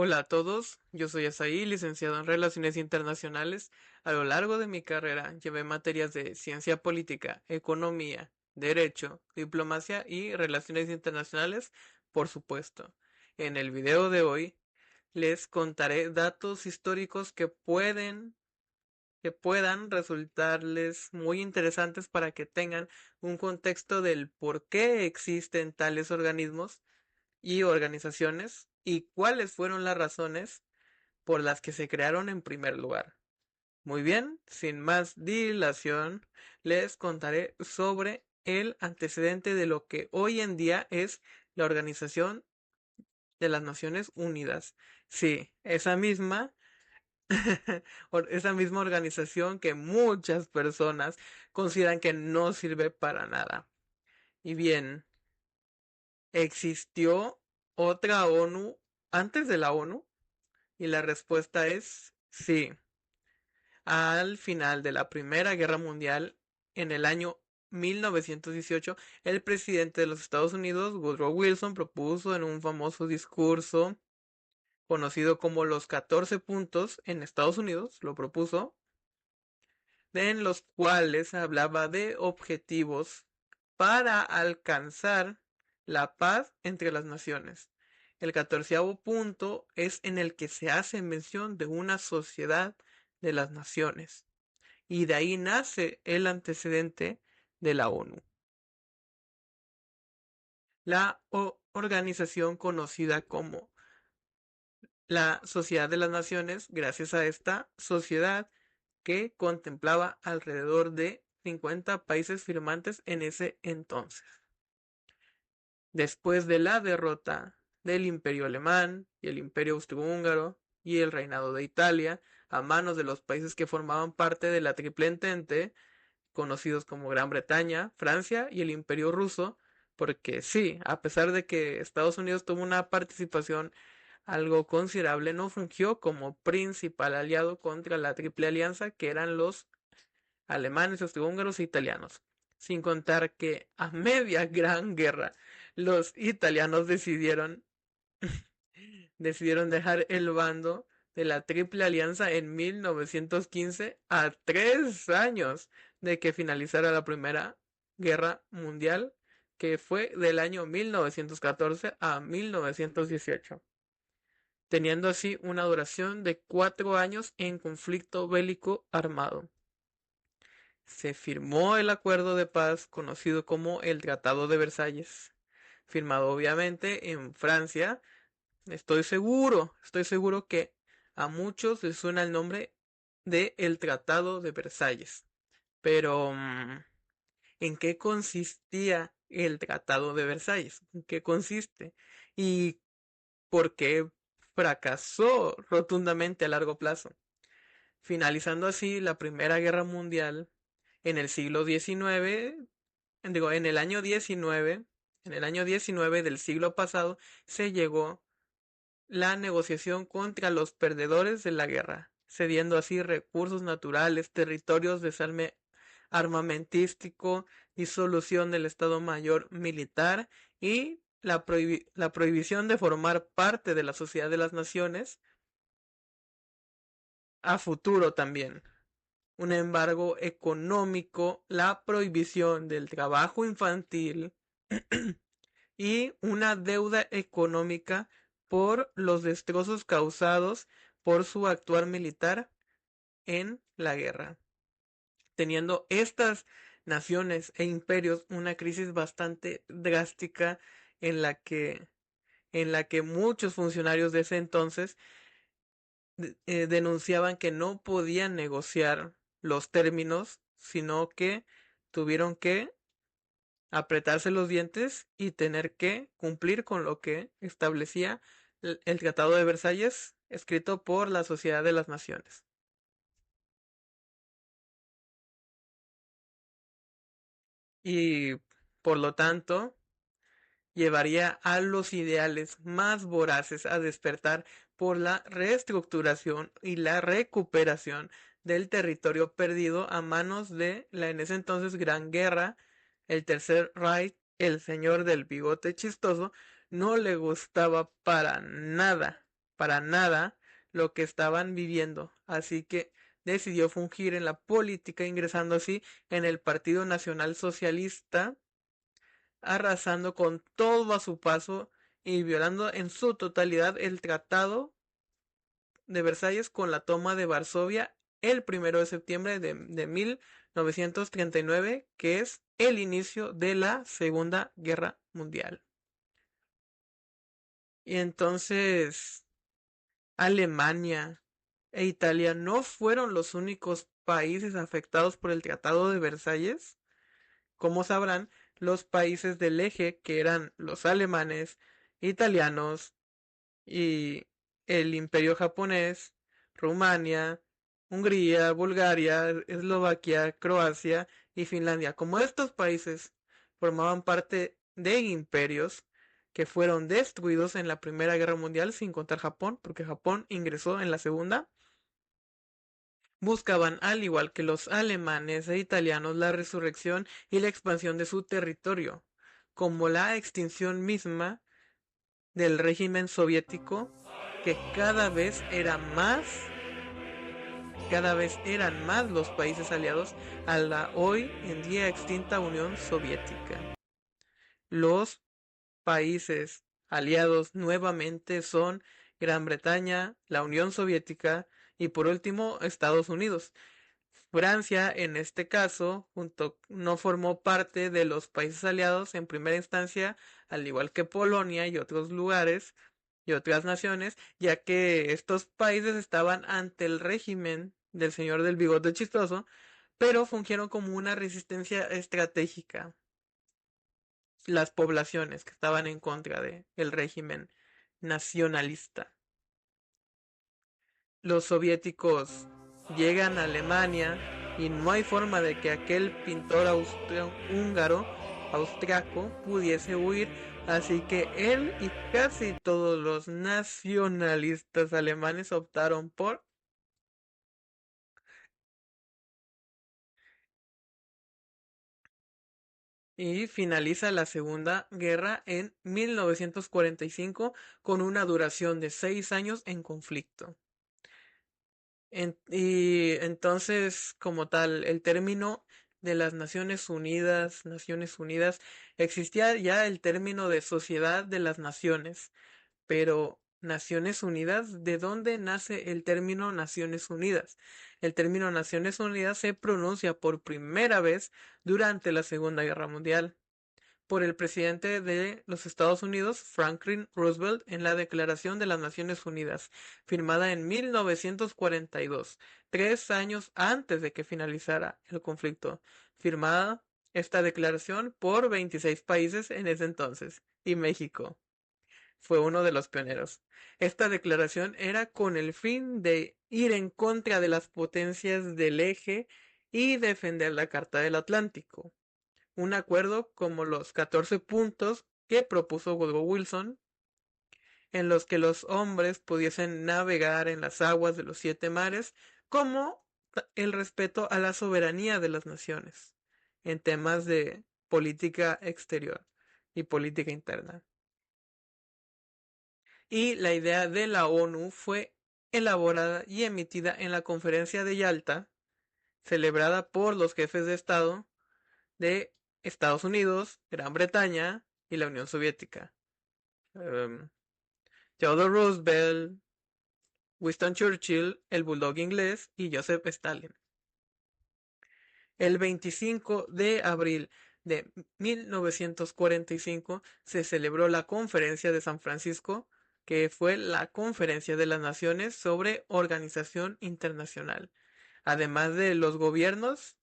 Hola a todos, yo soy Asaí, licenciado en Relaciones Internacionales. A lo largo de mi carrera llevé materias de Ciencia Política, Economía, Derecho, Diplomacia y Relaciones Internacionales, por supuesto. En el video de hoy les contaré datos históricos que puedan resultarles muy interesantes para que tengan un contexto del por qué existen tales organismos y organizaciones y cuáles fueron las razones por las que se crearon en primer lugar. Muy bien, sin más dilación, les contaré sobre el antecedente de lo que hoy en día es la Organización de las Naciones Unidas. Sí, esa misma organización que muchas personas consideran que no sirve para nada. Y bien, ¿existió otra ONU antes de la ONU? Y la respuesta es sí. Al final de la Primera Guerra Mundial, en el año 1918, el presidente de los Estados Unidos, Woodrow Wilson, propuso en un famoso discurso conocido como los 14 puntos en Estados Unidos, lo propuso, en los cuales hablaba de objetivos para alcanzar la paz entre las naciones. El 14º punto es en el que se hace mención de una sociedad de las naciones. Y de ahí nace el antecedente de la ONU. La organización conocida como la Sociedad de las Naciones, gracias a esta sociedad que contemplaba alrededor de 50 países firmantes en ese entonces. Después de la derrota del Imperio Alemán y el Imperio Austrohúngaro y el reinado de Italia a manos de los países que formaban parte de la Triple Entente, conocidos como Gran Bretaña, Francia y el Imperio Ruso, porque sí, a pesar de que Estados Unidos tuvo una participación algo considerable, no fungió como principal aliado contra la Triple Alianza, que eran los alemanes, austrohúngaros e italianos. Sin contar que a media Gran Guerra los italianos decidieron dejar el bando de la Triple Alianza en 1915 a 3 años de que finalizara la Primera Guerra Mundial, que fue del año 1914 a 1918, teniendo así una duración de 4 años en conflicto bélico armado. Se firmó el acuerdo de paz conocido como el Tratado de Versalles, firmado obviamente en Francia. Estoy seguro que a muchos les suena el nombre de el Tratado de Versalles. Pero, ¿en qué consistía el Tratado de Versalles? ¿En qué consiste? ¿Y por qué fracasó rotundamente a largo plazo? Finalizando así la Primera Guerra Mundial en el siglo XIX, digo, en el año 19 del siglo pasado, se llegó la negociación contra los perdedores de la guerra, cediendo así recursos naturales, territorios, desarme armamentístico, disolución del Estado Mayor Militar y la prohibición de formar parte de la Sociedad de las Naciones a futuro también. Un embargo económico, la prohibición del trabajo infantil y una deuda económica por los destrozos causados por su actuar militar en la guerra, teniendo estas naciones e imperios una crisis bastante drástica en la que muchos funcionarios de ese entonces denunciaban que no podían negociar los términos, sino que tuvieron que apretarse los dientes y tener que cumplir con lo que establecía el Tratado de Versalles, escrito por la Sociedad de las Naciones. Y por lo tanto, llevaría a los ideales más voraces a despertar por la reestructuración y la recuperación del territorio perdido a manos de la en ese entonces Gran Guerra. El Tercer Reich, el señor del bigote chistoso, no le gustaba para nada para nada lo que estaban viviendo, así que decidió fungir en la política, ingresando así en el Partido Nacional Socialista, arrasando con todo a su paso y violando en su totalidad el Tratado de Versalles con la toma de Varsovia el 1 de septiembre de 1939, que es el inicio de la Segunda Guerra Mundial. Y entonces Alemania e Italia no fueron los únicos países afectados por el Tratado de Versalles. Como sabrán, los países del eje, que eran los alemanes, italianos y el Imperio japonés, Rumania, Hungría, Bulgaria, Eslovaquia, Croacia y Finlandia. Como estos países formaban parte de imperios que fueron destruidos en la Primera Guerra Mundial, sin contar Japón, porque Japón ingresó en la Segunda, buscaban, al igual que los alemanes e italianos, la resurrección y la expansión de su territorio, como la extinción misma del régimen soviético, que cada vez eran más los países aliados a la hoy en día extinta Unión Soviética. Los países aliados nuevamente son Gran Bretaña, la Unión Soviética y por último Estados Unidos. Francia, en este caso, no formó parte de los países aliados en primera instancia, al igual que Polonia y otros lugares y otras naciones, ya que estos países estaban ante el régimen del señor del bigote chistoso, pero fungieron como una resistencia estratégica. Las poblaciones que estaban en contra del régimen nacionalista. Los soviéticos llegan a Alemania y no hay forma de que aquel pintor húngaro, austriaco, pudiese huir, así que él y casi todos los nacionalistas alemanes optaron por y finaliza la Segunda Guerra en 1945 con una duración de 6 años en conflicto. Y entonces, como tal, el término de las Naciones Unidas, existía ya el término de Sociedad de las Naciones, pero Naciones Unidas, ¿de dónde nace el término Naciones Unidas? El término Naciones Unidas se pronuncia por primera vez durante la Segunda Guerra Mundial por el presidente de los Estados Unidos, Franklin Roosevelt, en la Declaración de las Naciones Unidas, firmada en 1942, 3 años antes de que finalizara el conflicto. Firmada esta declaración por 26 países en ese entonces, y México fue uno de los pioneros. Esta declaración era con el fin de ir en contra de las potencias del eje y defender la Carta del Atlántico, un acuerdo como los 14 puntos que propuso Woodrow Wilson, en los que los hombres pudiesen navegar en las aguas de los 7 mares, como el respeto a la soberanía de las naciones en temas de política exterior y política interna. Y la idea de la ONU fue elaborada y emitida en la Conferencia de Yalta, celebrada por los jefes de Estado de Estados Unidos, Gran Bretaña y la Unión Soviética. Theodore Roosevelt, Winston Churchill, el Bulldog inglés y Joseph Stalin. El 25 de abril de 1945 se celebró la Conferencia de San Francisco, que fue la Conferencia de las Naciones sobre Organización Internacional. Además de los gobiernos,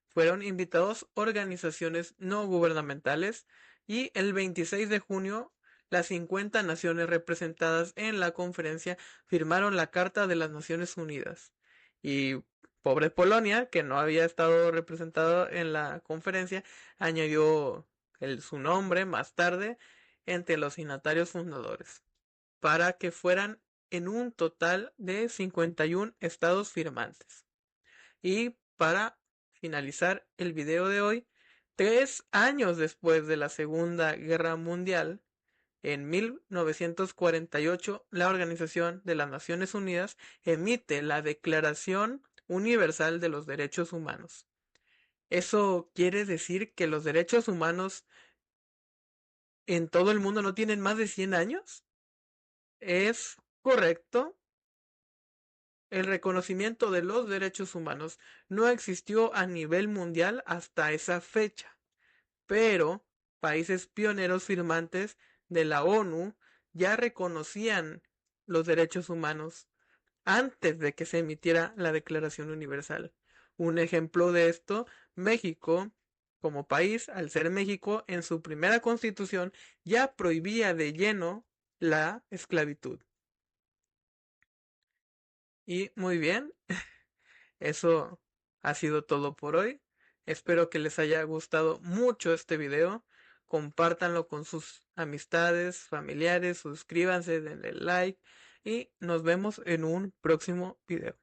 fueron invitados organizaciones no gubernamentales y el 26 de junio las 50 naciones representadas en la conferencia firmaron la Carta de las Naciones Unidas. Y pobre Polonia, que no había estado representado en la conferencia, añadió su nombre más tarde entre los signatarios fundadores, para que fueran en un total de 51 estados firmantes. Y para finalizar el video de hoy, 3 años después de la Segunda Guerra Mundial, En 1948, la Organización de las Naciones Unidas emite la Declaración Universal de los Derechos Humanos. ¿Eso quiere decir que los derechos humanos en todo el mundo no tienen más de 100 años? Es correcto. El reconocimiento de los derechos humanos no existió a nivel mundial hasta esa fecha, pero países pioneros firmantes de la ONU ya reconocían los derechos humanos antes de que se emitiera la Declaración Universal. Un ejemplo de esto, México, como país, al ser México, en su primera constitución ya prohibía de lleno la esclavitud. Y muy bien, eso ha sido todo por hoy. Espero que les haya gustado mucho este video. Compártanlo con sus amistades, familiares, suscríbanse, denle like y nos vemos en un próximo video.